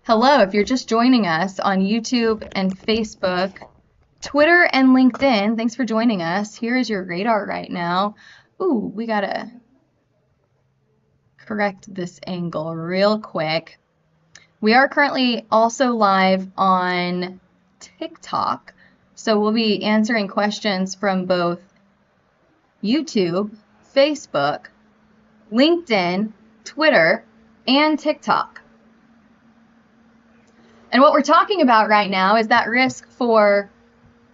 Hello, if you're just joining us on YouTube and Facebook, Twitter and LinkedIn, thanks for joining us. Here is your radar right now. Ooh, we gotta correct this angle real quick. We are currently also live on TikTok, so we'll be answering questions from both YouTube, Facebook, LinkedIn, Twitter, and TikTok. And what we're talking about right now is that risk for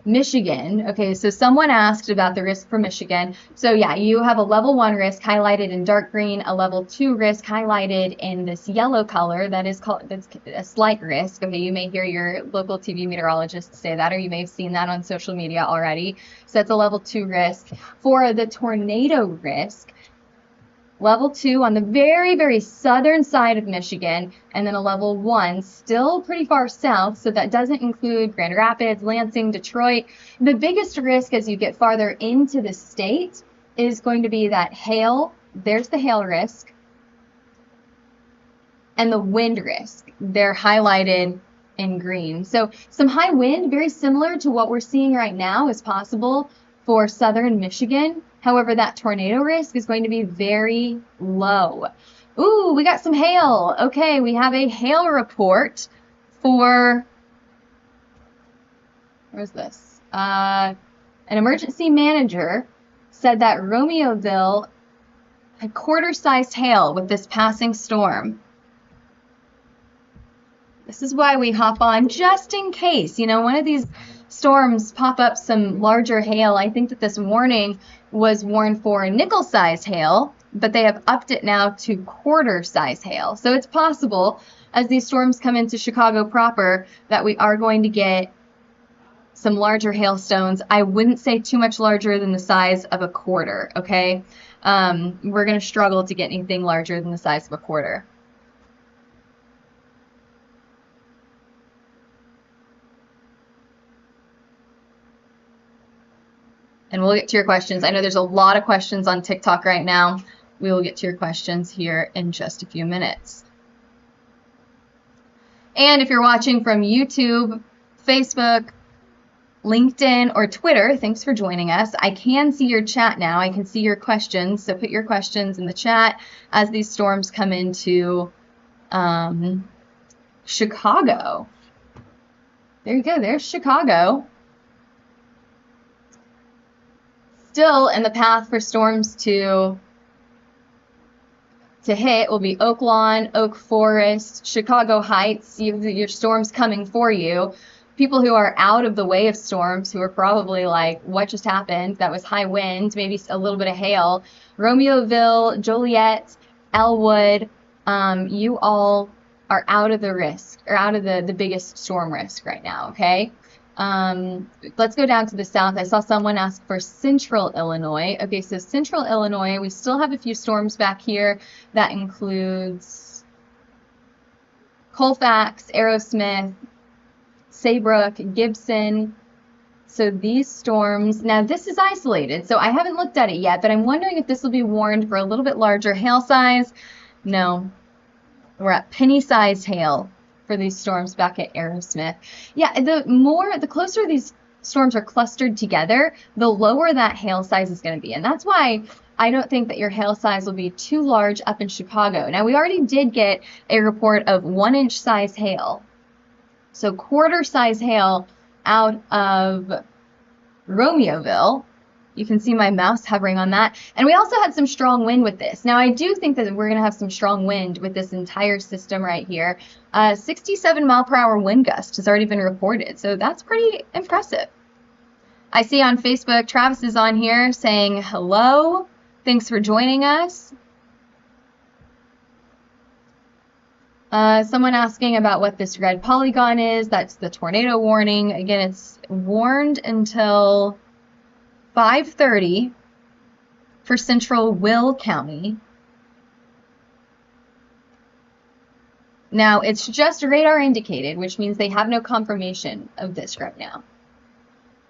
Michigan. Okay, so someone asked about the risk for Michigan. So yeah, you have a level 1 risk highlighted in dark green, a level 2 risk highlighted in this yellow color. That's a slight risk. Okay, you may hear your local TV meteorologist say that, or you may have seen that on social media already. So that's a level 2 risk. For the tornado risk, level 2 on the very, very southern side of Michigan, and then a level 1 still pretty far south, so that doesn't include Grand Rapids, Lansing, Detroit. The biggest risk as you get farther into the state is going to be that hail. There's the hail risk. And the wind risk. They're highlighted in green. So some high wind, very similar to what we're seeing right now, is possible for southern Michigan. However, that tornado risk is going to be very low. Ooh, we got some hail. Okay, we have a hail report for, where's this? An emergency manager said that Romeoville had quarter-sized hail with this passing storm. This is why we hop on just in case, one of these storms pop up some larger hail. I think that this warning was warned for nickel-sized hail, but they have upped it now to quarter-size hail. So it's possible, as these storms come into Chicago proper, that we are going to get some larger hailstones. I wouldn't say too much larger than the size of a quarter, okay? We're going to struggle to get anything larger than the size of a quarter. And we'll get to your questions. I know there's a lot of questions on TikTok right now. We will get to your questions here in just a few minutes. And if you're watching from YouTube, Facebook, LinkedIn, or Twitter, thanks for joining us. I can see your chat now. I can see your questions. So put your questions in the chat as these storms come into Chicago. There you go. There's Chicago. Still in the path for storms to hit will be Oak Lawn, Oak Forest, Chicago Heights. Your storms coming for you. People who are out of the way of storms, who are probably like, what just happened? That was high wind, maybe a little bit of hail. Romeoville, Joliet, Elwood, you all are out of the risk, or out of the biggest storm risk right now, okay? Let's go down to the south. I saw someone ask for central Illinois. Okay, so central Illinois, we still have a few storms back here. That includes Colfax, Aerosmith, Saybrook, Gibson. So these storms, now this is isolated, so I haven't looked at it yet, but I'm wondering if this will be warned for a little bit larger hail size. No, we're at penny-sized hail for these storms back at Aerosmith. Yeah, the closer these storms are clustered together, the lower that hail size is going to be. And that's why I don't think that your hail size will be too large up in Chicago. Now, we already did get a report of 1-inch size hail. So quarter size hail out of Romeoville. You can see my mouse hovering on that. And we also had some strong wind with this. Now, I do think that we're going to have some strong wind with this entire system right here. 67 mile per hour wind gust has already been reported. So that's pretty impressive. I see on Facebook, Travis is on here saying hello. Thanks for joining us. Someone asking about what this red polygon is. That's the tornado warning. Again, it's warned until 5:30 for central Will County. Now, it's just radar indicated, which means they have no confirmation of this right now.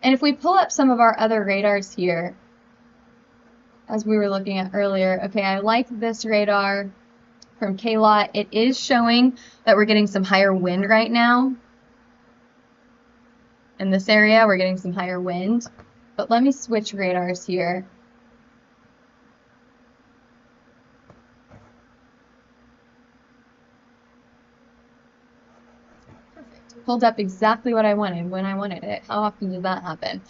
And if we pull up some of our other radars here, as we were looking at earlier, okay, I like this radar. from KLOT, it is showing that we're getting some higher wind right now. In this area, we're getting some higher wind. But let me switch radars here. Perfect. Pulled up exactly what I wanted when I wanted it. How often does that happen?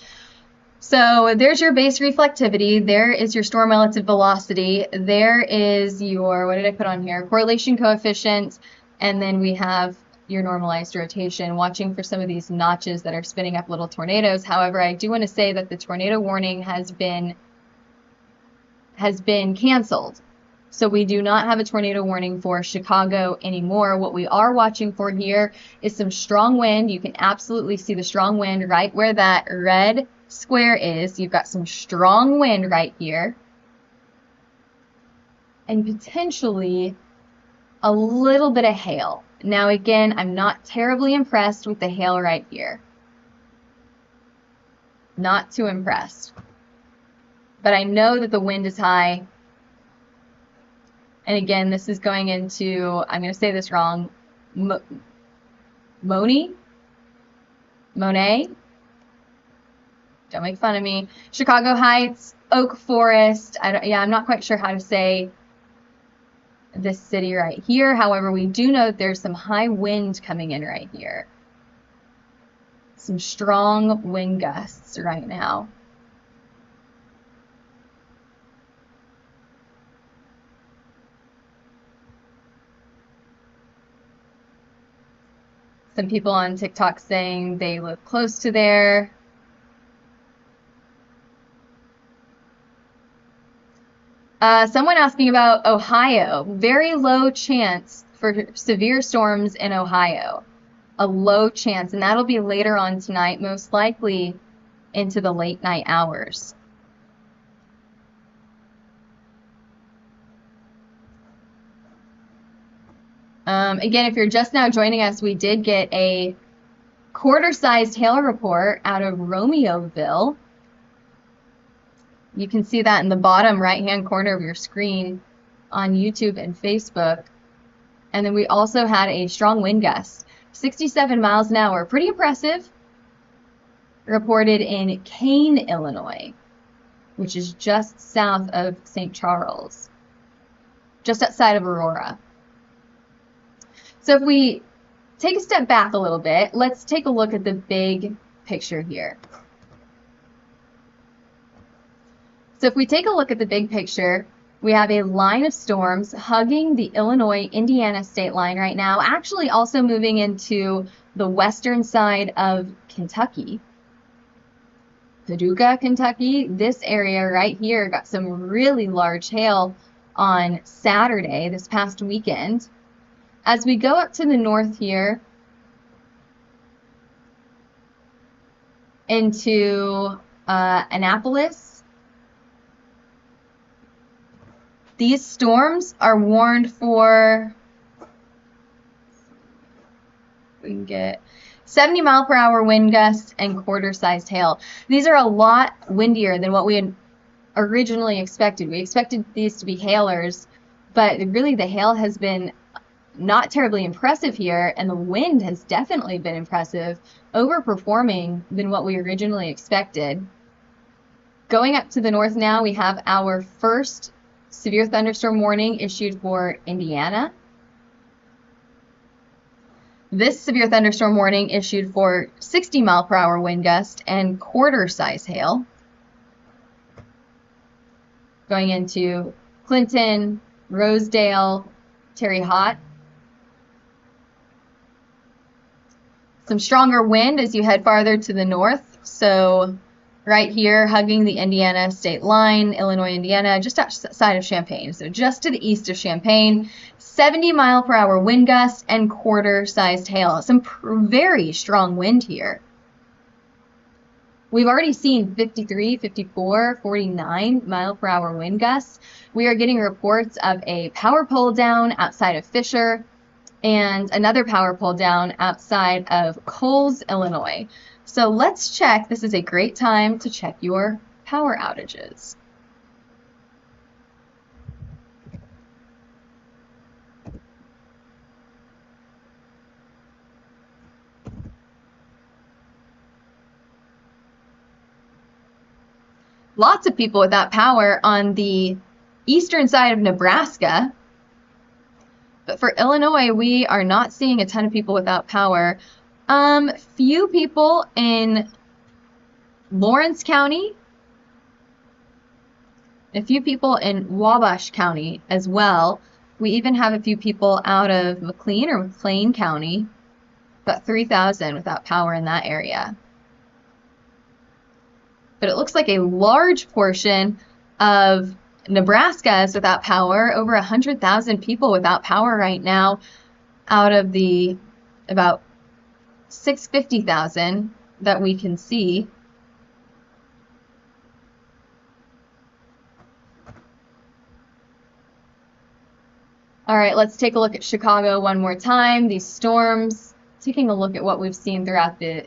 So there's your base reflectivity. There is your storm relative velocity. There is your, what did I put on here? Correlation coefficient. And then we have your normalized rotation, watching for some of these notches that are spinning up little tornadoes. However, I do want to say that the tornado warning has been canceled. So we do not have a tornado warning for Chicago anymore. What we are watching for here is some strong wind. You can absolutely see the strong wind right where that red square is. You've got some strong wind right here. And potentially a little bit of hail. Now again, I'm not terribly impressed with the hail right here. Not too impressed. But I know that the wind is high. And again, this is going into, I'm going to say this wrong, Monet? Don't make fun of me. Chicago Heights, Oak Forest. I'm not quite sure how to say this city right here. However, we do know that there's some high wind coming in right here. Some strong wind gusts right now. Some people on TikTok saying they live close to there. Someone asking about Ohio. Very low chance for severe storms in Ohio. A low chance, and that'll be later on tonight, most likely into the late night hours. Again, if you're just now joining us, we did get a quarter-sized hail report out of Romeoville. You can see that in the bottom right-hand corner of your screen on YouTube and Facebook. And then we also had a strong wind gust, 67 miles an hour, pretty impressive, reported in Kane, Illinois, which is just south of St. Charles, just outside of Aurora. So if we take a step back a little bit, let's take a look at the big picture here. So if we take a look at the big picture, we have a line of storms hugging the Illinois-Indiana state line right now, actually also moving into the western side of Kentucky. Paducah, Kentucky, this area right here got some really large hail on Saturday, this past weekend. As we go up to the north here into Annapolis, these storms are warned for, we can get 70 mile per hour wind gusts and quarter-sized hail. These are a lot windier than what we had originally expected. We expected these to be hailers, but really the hail has been not terribly impressive here, and the wind has definitely been impressive, overperforming than what we originally expected. Going up to the north now, we have our first severe thunderstorm warning issued for Indiana. This severe thunderstorm warning issued for 60 mile per hour wind gust and quarter-size hail. Going into Clinton, Rosedale, Terre Haute. Some stronger wind as you head farther to the north. So right here, hugging the Indiana state line, Illinois, Indiana, just outside of Champaign. So just to the east of Champaign, 70 mile per hour wind gusts and quarter-sized hail. Some very strong wind here. We've already seen 53, 54, 49 mile per hour wind gusts. We are getting reports of a power pole down outside of Fisher, and another power pole down outside of Coles, Illinois. So let's check. This is a great time to check your power outages. lots of people without power on the eastern side of Nebraska. But for Illinois, we are not seeing a ton of people without power. Few people in Lawrence County, a few people in Wabash County as well. We even have a few people out of McLean or McLean County, about 3,000 without power in that area. But it looks like a large portion of Nebraska is without power, over 100,000 people without power right now out of the about 650,000 that we can see. All right, let's take a look at Chicago one more time. These storms, taking a look at what we've seen throughout the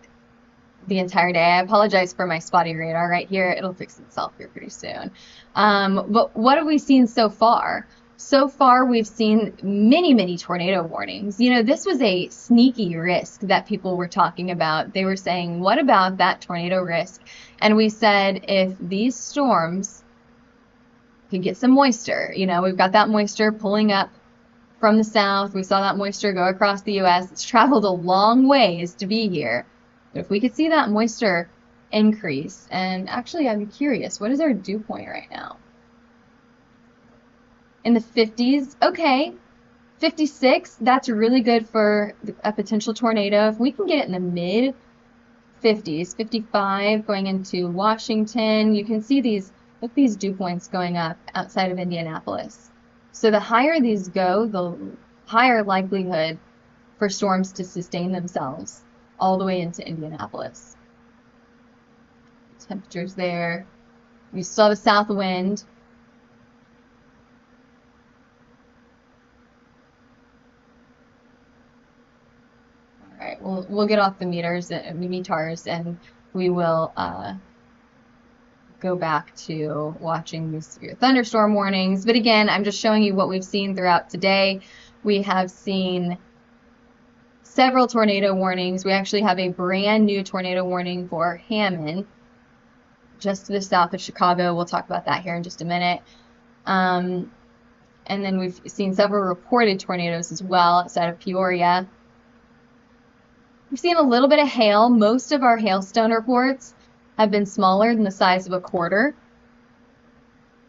entire day. I apologize for my spotty radar right here. It'll fix itself here pretty soon. But what have we seen so far? So far, we've seen many, many tornado warnings. You know, this was a sneaky risk that people were talking about. They were saying, what about that tornado risk? And we said, if these storms could get some moisture, you know, we've got that moisture pulling up from the south. We saw that moisture go across the U.S. It's traveled a long ways to be here. But if we could see that moisture increase, and actually I'm curious, what is our dew point right now? In the 50s, okay. 56, that's really good for a potential tornado. If we can get it in the mid 50s, 55 going into Washington, you can see these, look, these dew points going up outside of Indianapolis. So the higher these go, the higher likelihood for storms to sustain themselves all the way into Indianapolis. Temperatures there. We saw the south wind. All right, we'll get off the meters and and we will go back to watching these severe thunderstorm warnings. But again, I'm just showing you what we've seen throughout today. We have seen several tornado warnings. We actually have a brand new tornado warning for Hammond, just to the south of Chicago. We'll talk about that here in just a minute. And then we've seen several reported tornadoes as well outside of Peoria. We've seen a little bit of hail. Most of our hailstone reports have been smaller than the size of a quarter.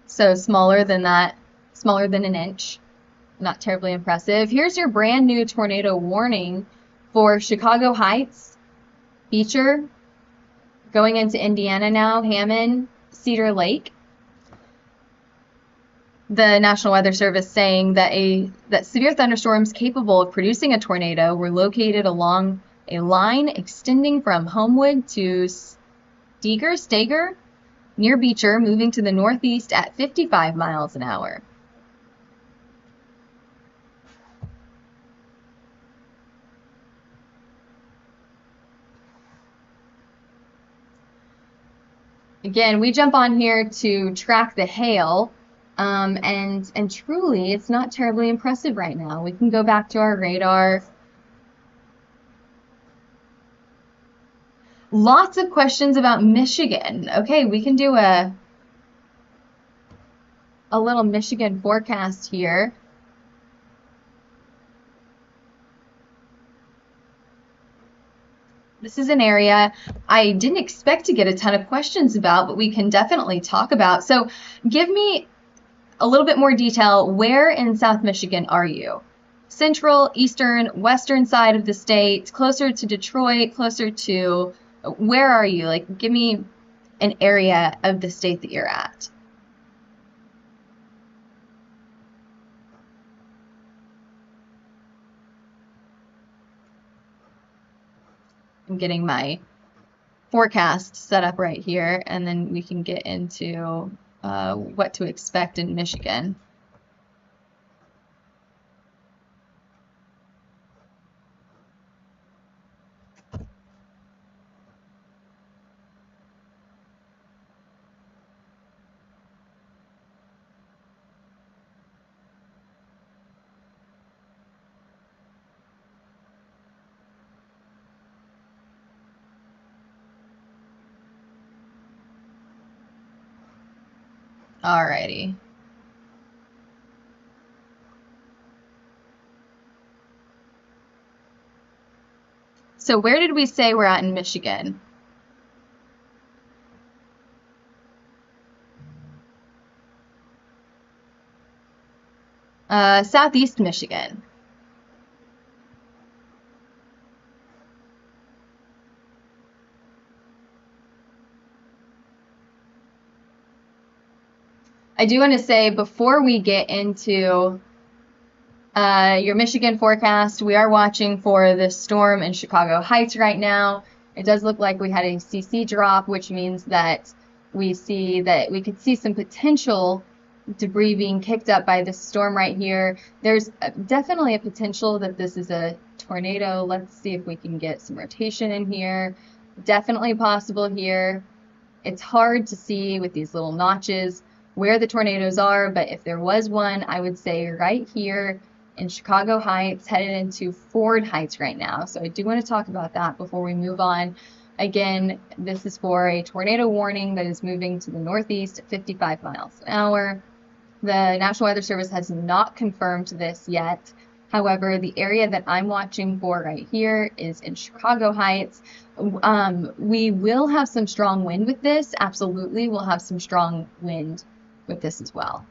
So smaller than that, smaller than an inch. Not terribly impressive. Here's your brand new tornado warning for Chicago Heights, Beecher, going into Indiana now, Hammond, Cedar Lake. The National Weather Service saying that severe thunderstorms capable of producing a tornado were located along a line extending from Homewood to Steger, near Beecher, moving to the northeast at 55 miles an hour. Again, we jump on here to track the hail, and truly, it's not terribly impressive right now. We can go back to our radar. Lots of questions about Michigan. Okay, we can do a little Michigan forecast here. This is an area I didn't expect to get a ton of questions about, but we can definitely talk about. So give me a little bit more detail. Where in South Michigan are you? Central, eastern, western side of the state, closer to Detroit, closer to, where are you? Like, give me an area of the state that you're at. I'm getting my forecast set up right here, and then we can get into what to expect in Michigan. Alrighty. So where did we say we're at in Michigan? Southeast Michigan. I do want to say before we get into your Michigan forecast, we are watching for this storm in Chicago Heights right now. It does look like we had a CC drop, which means that we could see some potential debris being kicked up by this storm right here. There's definitely a potential that this is a tornado. Let's see if we can get some rotation in here. Definitely possible here. It's hard to see with these little notches where the tornadoes are, but if there was one, I would say right here in Chicago Heights, headed into Ford Heights right now. So I do want to talk about that before we move on. Again, this is for a tornado warning that is moving to the northeast at 55 miles an hour. The National Weather Service has not confirmed this yet. However, the area that I'm watching for right here is in Chicago Heights. We will have some strong wind with this. Absolutely, we'll have some strong wind with this as well.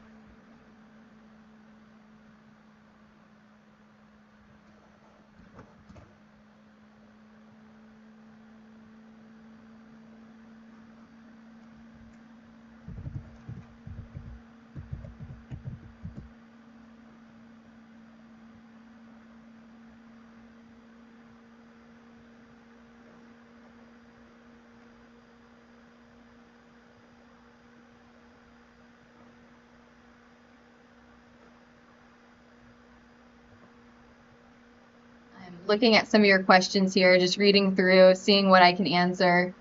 Looking at some of your questions here, just reading through, seeing what I can answer.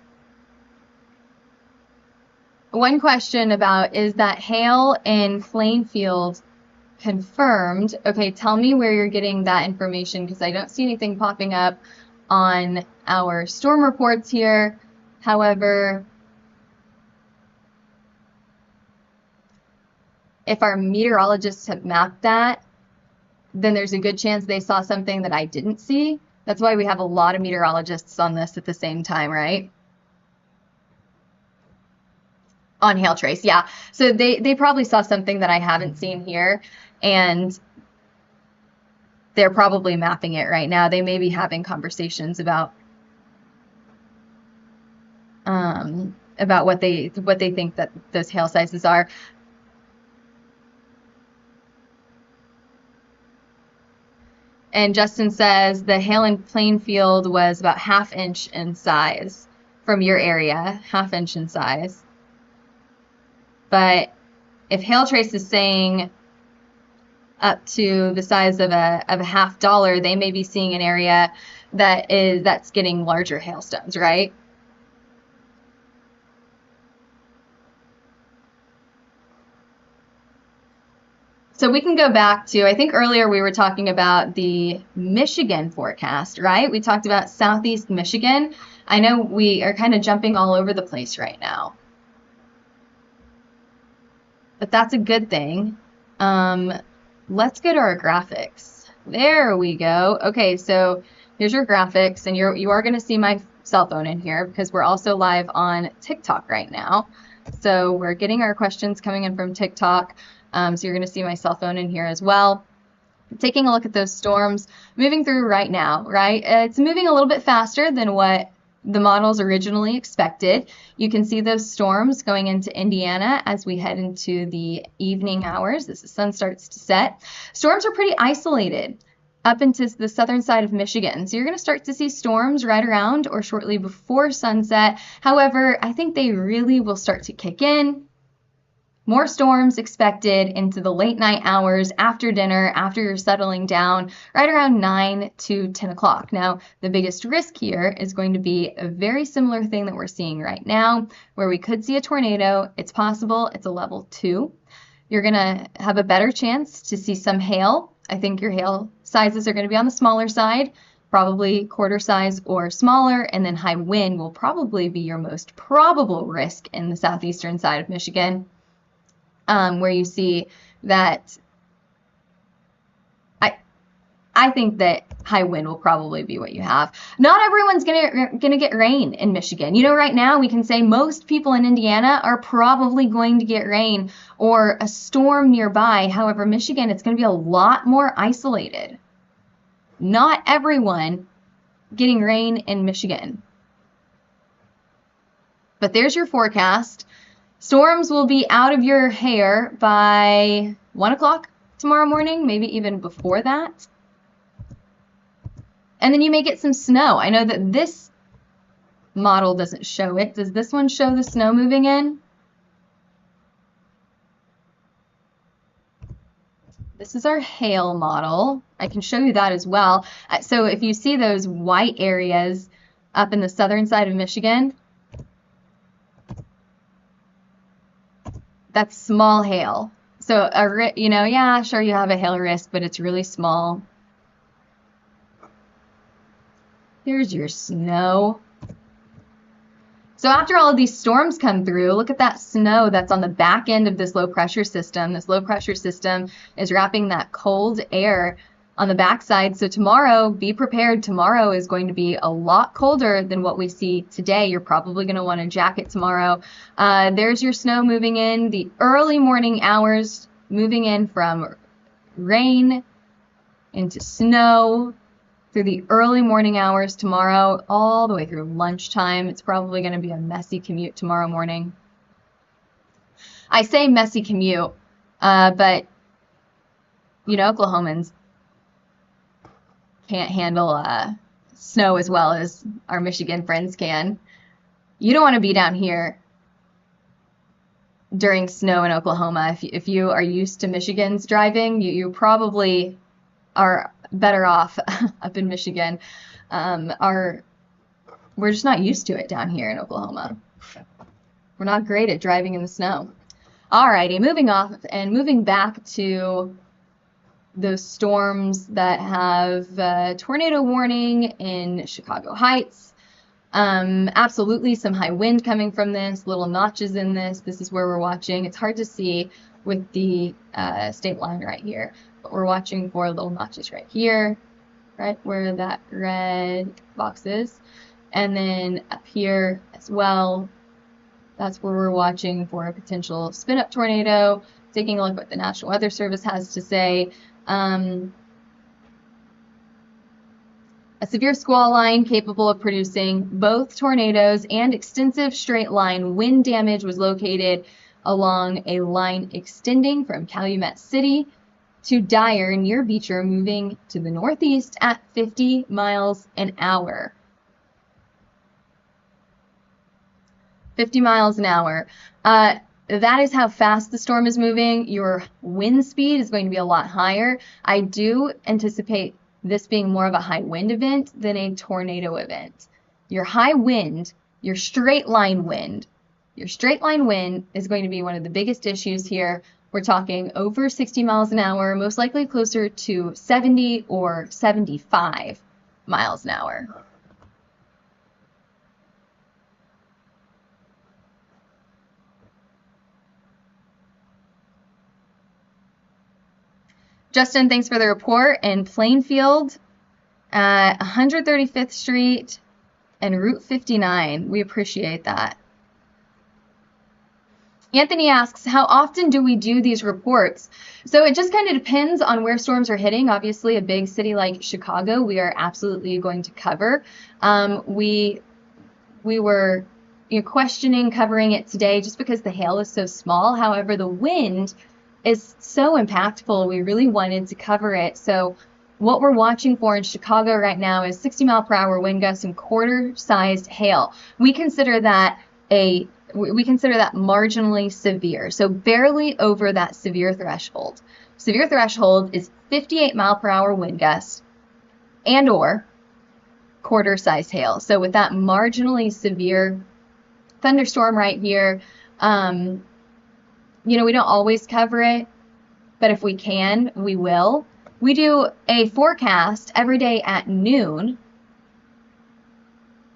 One question about, is that hail in Plainfield confirmed? Okay, tell me where you're getting that information because I don't see anything popping up on our storm reports here. However, if our meteorologists have mapped that, then there's a good chance they saw something that I didn't see. That's why we have a lot of meteorologists on this at the same time, right? On hail trace, yeah. So they probably saw something that I haven't seen here, and they're probably mapping it right now. They may be having conversations about what they think that those hail sizes are. And Justin says the hail in Plainfield was about 1/2 inch in size from your area, 1/2 inch in size. But if hail trace is saying up to the size of a $50, they may be seeing an area that's getting larger hailstones, right? So we can go back to, I think earlier we were talking about the Michigan forecast, right? We talked about Southeast Michigan. I know we are kind of jumping all over the place right now, but that's a good thing. Let's go to our graphics. There we go. Okay, so here's your graphics, and you are going to see my cell phone in here because we're also live on TikTok right now. So we're getting our questions coming in from TikTok. So you're going to see my cell phone in here as well. Taking a look at those storms moving through right now, right? It's moving a little bit faster than what the models originally expected. You can see those storms going into Indiana as we head into the evening hours as the sun starts to set. Storms are pretty isolated up into the southern side of Michigan. So you're going to start to see storms right around or shortly before sunset. However, I think they really will start to kick in. More storms expected into the late night hours after dinner, after you're settling down, right around 9 to 10 o'clock. Now, the biggest risk here is going to be a very similar thing that we're seeing right now, where we could see a tornado. It's possible. It's a level 2. You're going to have a better chance to see some hail. I think your hail sizes are going to be on the smaller side, probably quarter size or smaller, and then high wind will probably be your most probable risk in the southeastern side of Michigan. where you see that I think that high wind will probably be what you have. Not everyone's gonna get rain in Michigan. You know, right now we can say most people in Indiana are probably going to get rain or a storm nearby. However, Michigan, it's gonna be a lot more isolated. Not everyone getting rain in Michigan. But there's your forecast. Storms will be out of your hair by 1 o'clock tomorrow morning, maybe even before that. And then you may get some snow. I know that this model doesn't show it. Does this one show the snow moving in? This is our hail model. I can show you that as well. So if you see those white areas up in the southern side of Michigan, that's small hail. So, you know, yeah, sure you have a hail risk, but it's really small. Here's your snow. So after all of these storms come through, look at that snow that's on the back end of this low pressure system. This low pressure system is wrapping that cold air on the backside. So tomorrow, be prepared. Tomorrow is going to be a lot colder than what we see today. You're probably going to want a jacket tomorrow. There's your snow moving in. The early morning hours moving in from rain into snow through the early morning hours tomorrow, all the way through lunchtime. It's probably going to be a messy commute tomorrow morning. I say messy commute, but, you know, Oklahomans can't handle snow as well as our Michigan friends can. You don't want to be down here during snow in Oklahoma. If you are used to Michigan's driving, you probably are better off up in Michigan. We're just not used to it down here in Oklahoma. We're not great at driving in the snow. Alrighty, moving off and moving back to those storms that have tornado warning in Chicago Heights. Absolutely some high wind coming from this, little notches in this. This is where we're watching. It's hard to see with the state line right here, but we're watching for little notches right here, right where that red box is. And then up here as well, that's where we're watching for a potential spin-up tornado, taking a look at what the National Weather Service has to say. A severe squall line capable of producing both tornadoes and extensive straight line wind damage was located along a line extending from Calumet City to Dyer near Beecher, moving to the northeast at 50 miles an hour. 50 miles an hour. That is how fast the storm is moving. Your wind speed is going to be a lot higher. I do anticipate this being more of a high wind event than a tornado event. Your high wind, your straight line wind is going to be one of the biggest issues here. We're talking over 60 miles an hour, most likely closer to 70 or 75 miles an hour. Justin, thanks for the report. In Plainfield, 135th Street and Route 59. We appreciate that. Anthony asks, how often do we do these reports? So it just kind of depends on where storms are hitting. Obviously, a big city like Chicago, we are absolutely going to cover. We were questioning covering it today just because the hail is so small. However, the wind is so impactful. We really wanted to cover it. So what we're watching for in Chicago right now is 60 mile per hour wind gusts and quarter-sized hail. We consider that marginally severe, so barely over that severe threshold. Severe threshold is 58 mile per hour wind gusts and or quarter-sized hail. So with that marginally severe thunderstorm right here, we don't always cover it, but if we can, we will. We do a forecast every day at noon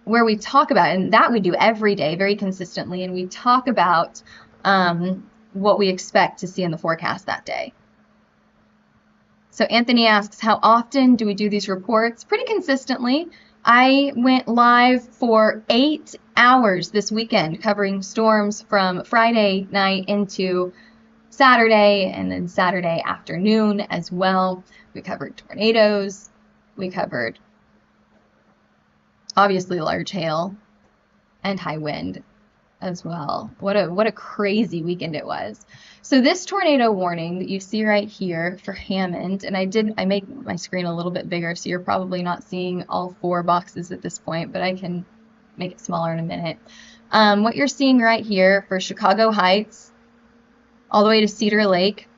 where we talk about, and that we do every day very consistently, and we talk about what we expect to see in the forecast that day. So Anthony asks, how often do we do these reports? Pretty consistently. I went live for 8 hours this weekend covering storms from Friday night into Saturday and then Saturday afternoon as well. We covered tornadoes. We covered obviously large hail and high wind as well. What a crazy weekend it was. So this tornado warning that you see right here for Hammond, and I made my screen a little bit bigger, so you're probably not seeing all 4 boxes at this point, but I can make it smaller in a minute. What you're seeing right here for Chicago Heights all the way to Cedar Lake,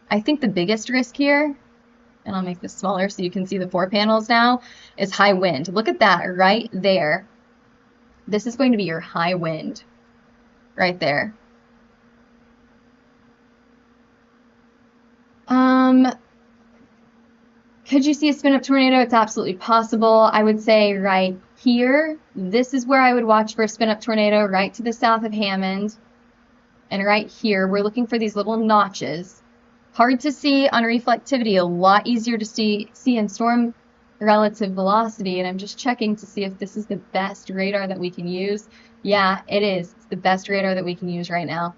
I think the biggest risk here, and I'll make this smaller so you can see the 4 panels now, is high wind. Look at that right there. This is going to be your high wind right there. Could you see a spin-up tornado? It's absolutely possible. I would say right here, this is where I would watch for a spin-up tornado, right to the south of Hammond. And right here, we're looking for these little notches. Hard to see on reflectivity, a lot easier to see in storm relative velocity. And I'm just checking to see if this is the best radar that we can use. Yeah, it is. It's the best radar that we can use right now.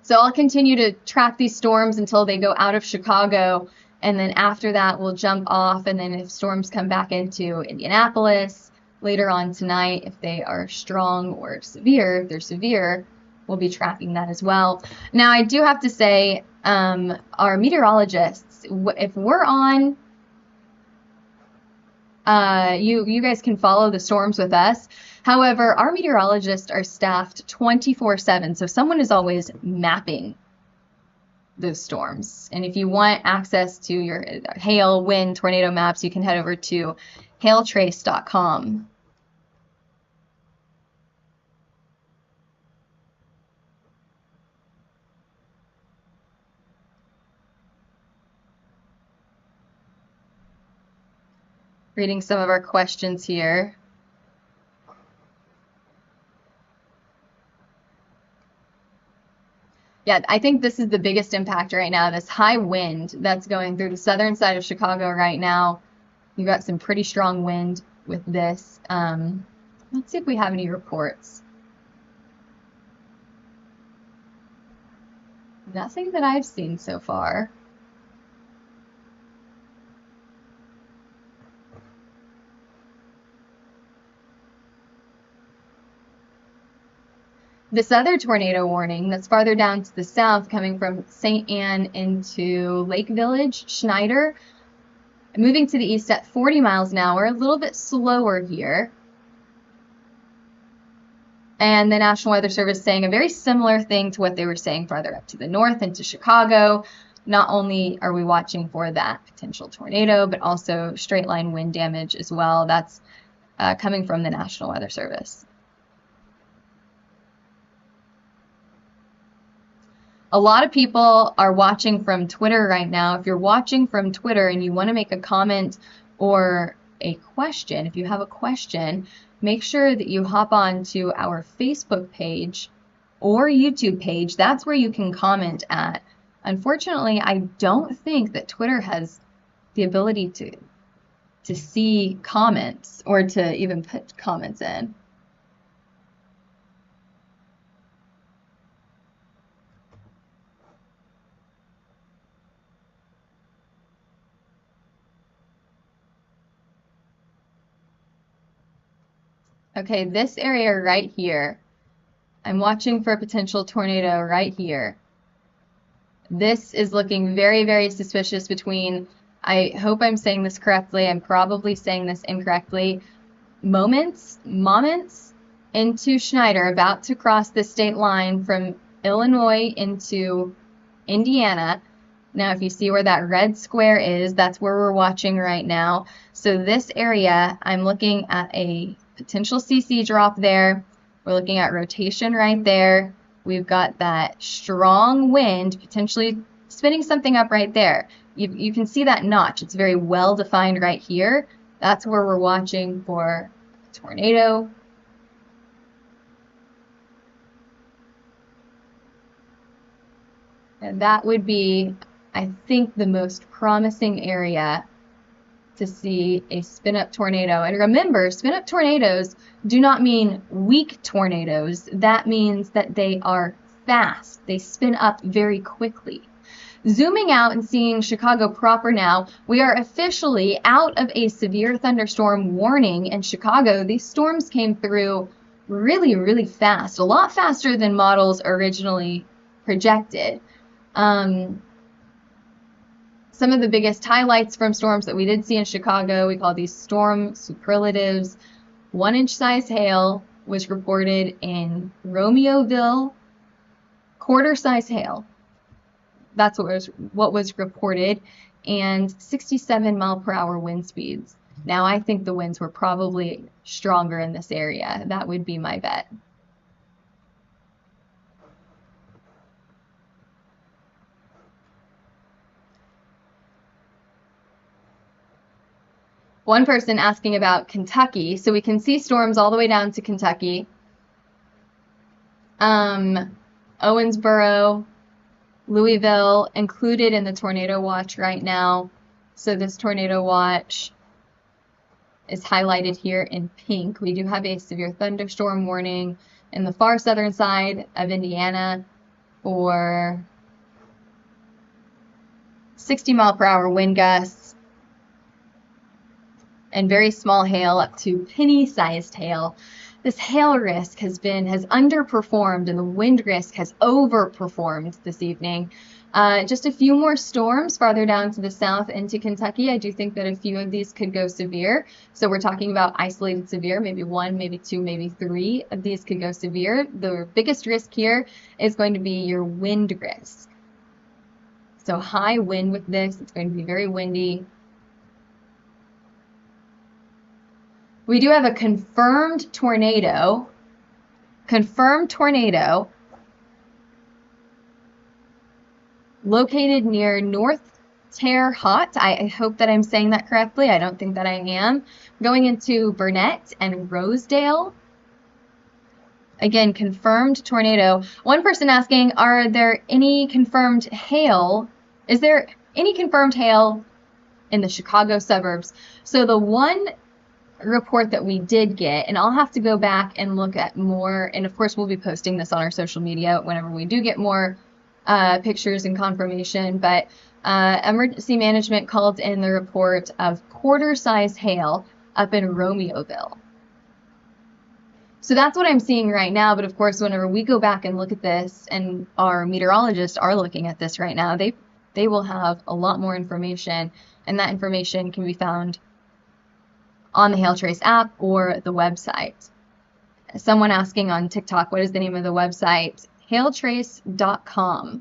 So I'll continue to track these storms until they go out of Chicago, and then after that we'll jump off, and then if storms come back into Indianapolis later on tonight, if they are strong or severe, if they're severe, we'll be tracking that as well. Now I do have to say, our meteorologists, if we're on, you guys can follow the storms with us. However, our meteorologists are staffed 24/7, so someone is always mapping those storms. And if you want access to your hail, wind, tornado maps, you can head over to hailtrace.com. Reading some of our questions here. Yeah, I think this is the biggest impact right now, this high wind that's going through the southern side of Chicago right now. You've got some pretty strong wind with this. Let's see if we have any reports. Nothing that I've seen so far. This other tornado warning that's farther down to the south, coming from St. Anne into Lake Village, Schneider, moving to the east at 40 miles an hour, a little bit slower here. And the National Weather Service saying a very similar thing to what they were saying farther up to the north into Chicago. Not only are we watching for that potential tornado, but also straight line wind damage as well. That's coming from the National Weather Service. A lot of people are watching from Twitter right now. If you're watching from Twitter and you want to make a comment or a question, if you have a question, make sure that you hop on to our Facebook page or YouTube page. That's where you can comment at. Unfortunately, I don't think that Twitter has the ability to see comments or to even put comments in. Okay, this area right here, I'm watching for a potential tornado right here. This is looking very, very suspicious between, I hope I'm saying this correctly, I'm probably saying this incorrectly, Moments into Schneider, about to cross the state line from Illinois into Indiana. Now, if you see where that red square is, that's where we're watching right now. So this area, I'm looking at a potential CC drop there. We're looking at rotation right there. We've got that strong wind potentially spinning something up right there. You can see that notch. It's very well defined right here. That's where we're watching for a tornado. And that would be, I think, the most promising area to see a spin-up tornado. And remember, spin-up tornadoes do not mean weak tornadoes. That means that they are fast. They spin up very quickly. Zooming out and seeing Chicago proper now, we are officially out of a severe thunderstorm warning in Chicago. These storms came through really, really fast, a lot faster than models originally projected. Some of the biggest highlights from storms that we did see in Chicago, we call these storm superlatives. 1-inch size hail was reported in Romeoville. Quarter size hail. That's what was reported. And 67-mile-per-hour wind speeds. Now, I think the winds were probably stronger in this area. That would be my bet. One person asking about Kentucky. So we can see storms all the way down to Kentucky. Owensboro, Louisville included in the tornado watch right now. So this tornado watch is highlighted here in pink. We do have a severe thunderstorm warning in the far southern side of Indiana for 60-mile-per-hour wind gusts and very small hail up to penny-sized hail. This hail risk has underperformed and the wind risk has overperformed this evening. Just a few more storms farther down to the south into Kentucky. I do think that a few of these could go severe. So we're talking about isolated severe, maybe 1, maybe 2, maybe 3 of these could go severe. The biggest risk here is going to be your wind risk. So high wind with this, it's going to be very windy. We do have a confirmed tornado located near North Terre Haute. I hope that I'm saying that correctly. I don't think that I am. Going into Burnett and Rosedale. Again, confirmed tornado. One person asking, are there any confirmed hail? Is there any confirmed hail in the Chicago suburbs? So the one report that we did get, and I'll have to go back and look at more, and of course we'll be posting this on our social media whenever we do get more pictures and confirmation, but emergency management called in the report of quarter-size hail up in Romeoville. So that's what I'm seeing right now, but of course whenever we go back and look at this, and our meteorologists are looking at this right now, they will have a lot more information, and that information can be found on the HailTrace app or the website. Someone asking on TikTok, what is the name of the website? HailTrace.com.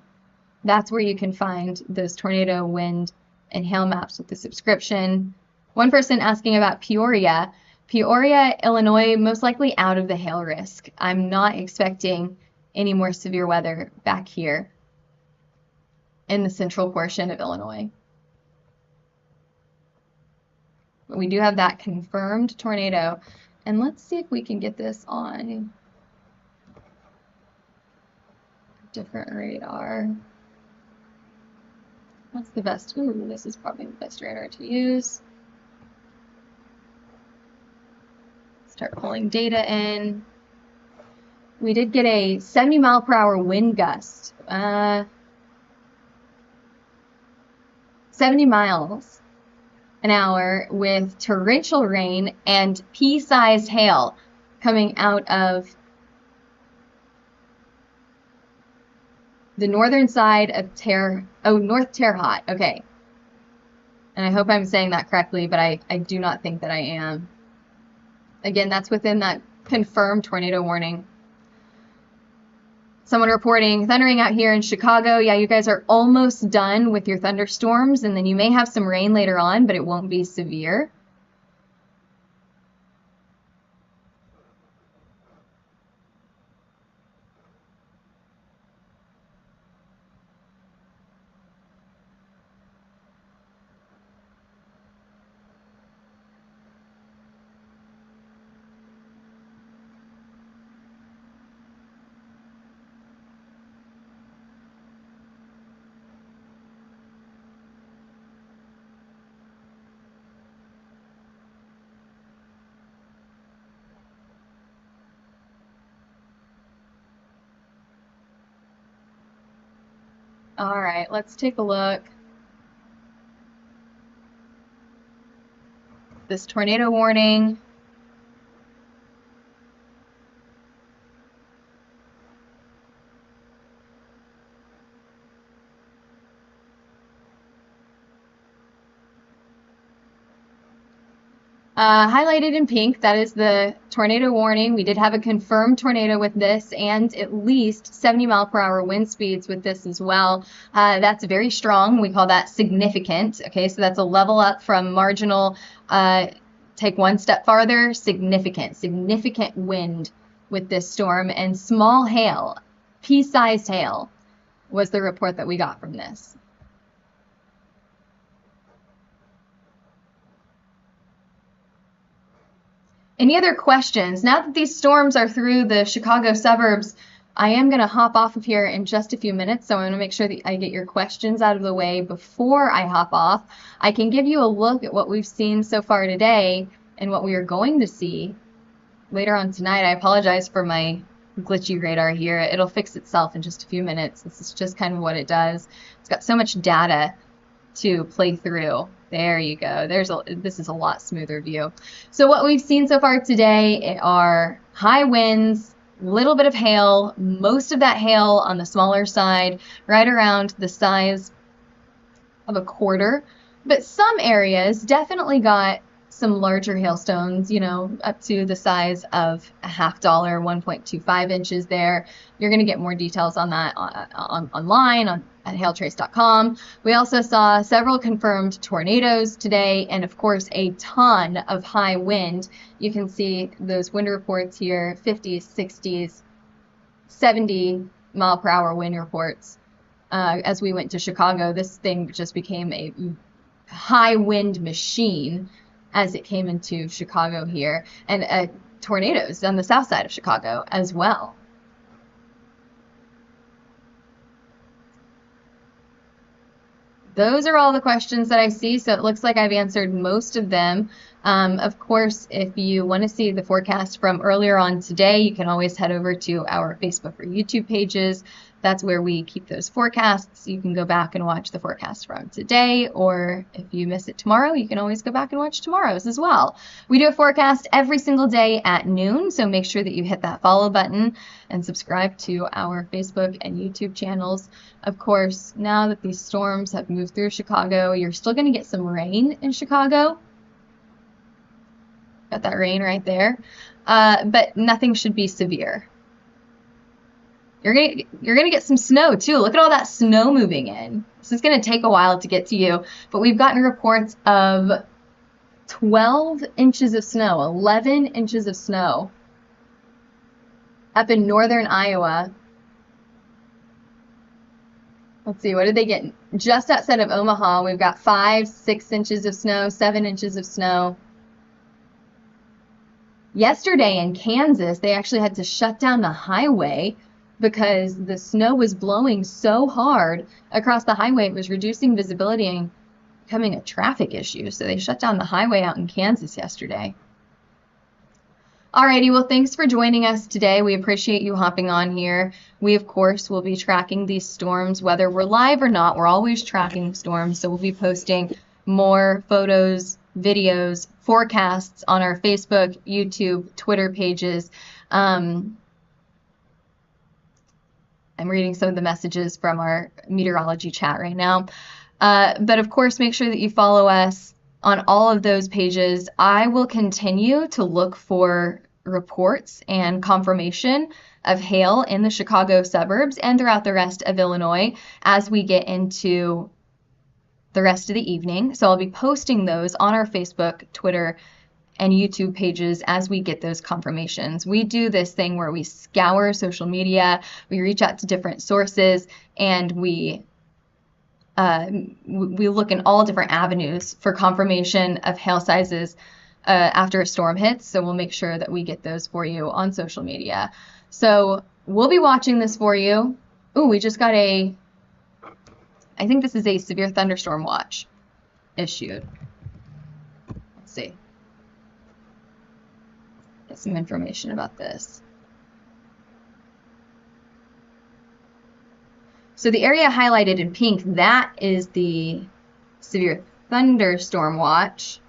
That's where you can find those tornado, wind, and hail maps with the subscription. One person asking about Peoria. Peoria, Illinois, most likely out of the hail risk. I'm not expecting any more severe weather back here in the central portion of Illinois. We do have that confirmed tornado. And let's see if we can get this on a different radar. What's the best? Ooh, this is probably the best radar to use. Start pulling data in. We did get a 70-mile-per-hour wind gust. 70 miles an hour with torrential rain and pea-sized hail coming out of the northern side of North Terre Haute. Okay. And I hope I'm saying that correctly, but I do not think that I am. Again, that's within that confirmed tornado warning. Someone reporting thundering out here in Chicago. Yeah, you guys are almost done with your thunderstorms, and then you may have some rain later on, but it won't be severe. All right, let's take a look. This tornado warning. Highlighted in pink, that is the tornado warning. We did have a confirmed tornado with this and at least 70-mile-per-hour wind speeds with this as well. That's very strong. We call that significant. Okay, so that's a level up from marginal. Take one step farther, significant wind with this storm, and small hail, pea-sized hail was the report that we got from this. Any other questions? Now that these storms are through the Chicago suburbs, I am going to hop off of here in just a few minutes, so I want to make sure that I get your questions out of the way before I hop off. I can give you a look at what we've seen so far today and what we are going to see later on tonight. I apologize for my glitchy radar here. It'll fix itself in just a few minutes. This is just kind of what it does. It's got so much data to play through. There you go. This is a lot smoother view. So what we've seen so far today are high winds, little bit of hail, most of that hail on the smaller side, right around the size of a quarter. But some areas definitely got some larger hailstones, you know, up to the size of a $0.50, 1.25 inches there. You're going to get more details on that online at hailtrace.com. We also saw several confirmed tornadoes today, and of course a ton of high wind. You can see those wind reports here, 50s, 60s, 70-mile-per-hour wind reports. As we went to Chicago, this thing just became a high wind machine as it came into Chicago here, and tornadoes on the south side of Chicago as well. Those are all the questions that I see, so it looks like I've answered most of them. Of course, if you want to see the forecast from earlier on today, you can always head over to our Facebook or YouTube pages. That's where we keep those forecasts. You can go back and watch the forecast from today, or if you miss it tomorrow, you can always go back and watch tomorrow's as well. We do a forecast every single day at noon, so make sure that you hit that follow button and subscribe to our Facebook and YouTube channels. Of course, now that these storms have moved through Chicago, you're still going to get some rain in Chicago. Got that rain right there, but nothing should be severe. You're gonna get some snow too. Look at all that snow moving in. This is gonna take a while to get to you, but we've gotten reports of 12 inches of snow, 11 inches of snow up in northern Iowa. Let's see, what did they get? Just outside of Omaha, we've got 5, 6 inches of snow, 7 inches of snow. Yesterday in Kansas, they actually had to shut down the highway because the snow was blowing so hard across the highway, it was reducing visibility and becoming a traffic issue. So they shut down the highway out in Kansas yesterday. Alrighty, well, thanks for joining us today. We appreciate you hopping on here. We, of course, will be tracking these storms, whether we're live or not. We're always tracking storms, so we'll be posting more photos, videos, forecasts on our Facebook, YouTube, Twitter pages. I'm reading some of the messages from our meteorology chat right now. But of course, make sure that you follow us on all of those pages. I will continue to look for reports and confirmation of hail in the Chicago suburbs and throughout the rest of Illinois as we get into the rest of the evening. So I'll be posting those on our Facebook, Twitter, and YouTube pages as we get those confirmations. We do this thing where we scour social media, we reach out to different sources, and we look in all different avenues for confirmation of hail sizes after a storm hits. So we'll make sure that we get those for you on social media. So we'll be watching this for you. Ooh, we just got I think this is a severe thunderstorm watch issued. Let's see. Get some information about this. So the area highlighted in pink, that is the severe thunderstorm watch.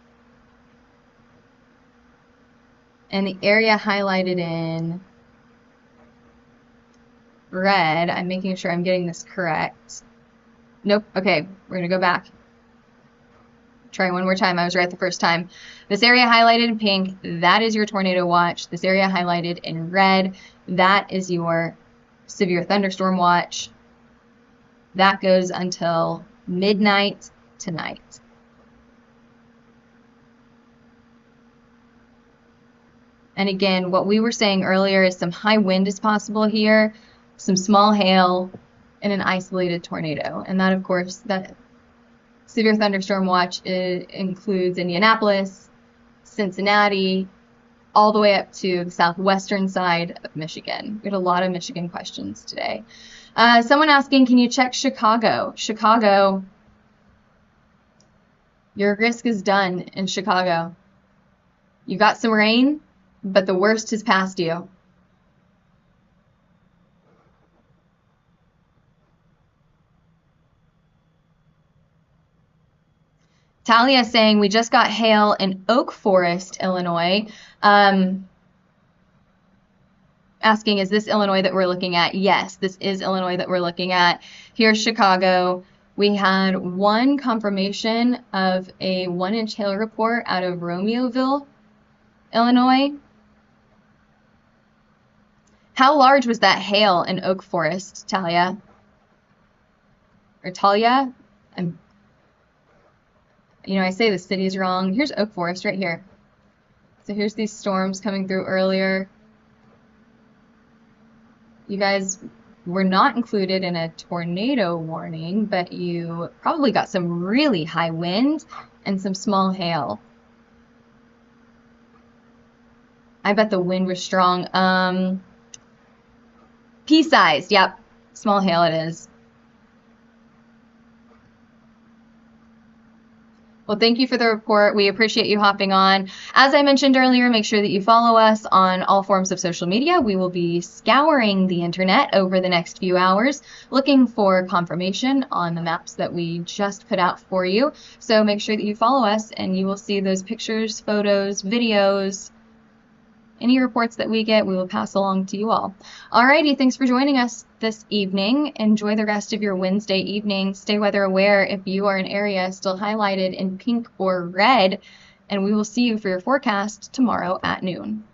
And the area highlighted in red, I'm making sure I'm getting this correct. Nope, okay, we're gonna go back. Try one more time, I was right the first time. This area highlighted in pink, that is your tornado watch. This area highlighted in red, that is your severe thunderstorm watch. That goes until midnight tonight. And again, what we were saying earlier is some high wind is possible here, some small hail, and an isolated tornado. And that, of course, that severe thunderstorm watch includes Indianapolis, Cincinnati, all the way up to the southwestern side of Michigan. We had a lot of Michigan questions today. Someone asking, can you check Chicago? Chicago, your risk is done in Chicago. You got some rain, but the worst has passed you. Talia saying we just got hail in Oak Forest, Illinois. Asking, is this Illinois that we're looking at? Yes, this is Illinois that we're looking at. Here's Chicago. We had one confirmation of a 1-inch hail report out of Romeoville, Illinois. How large was that hail in Oak Forest, Talia? Or Talia? I say the city's wrong. Here's Oak Forest right here. So here's these storms coming through earlier. You guys were not included in a tornado warning, but you probably got some really high wind and some small hail. I bet the wind was strong. Pea-sized, yep. Small hail it is. Well, thank you for the report. We appreciate you hopping on. As I mentioned earlier, make sure that you follow us on all forms of social media. We will be scouring the internet over the next few hours, looking for confirmation on the maps that we just put out for you. So make sure that you follow us and you will see those pictures, photos, videos, any reports that we get, we will pass along to you all. Alrighty, thanks for joining us this evening. Enjoy the rest of your Wednesday evening. Stay weather aware if you are in an area still highlighted in pink or red, and we will see you for your forecast tomorrow at noon.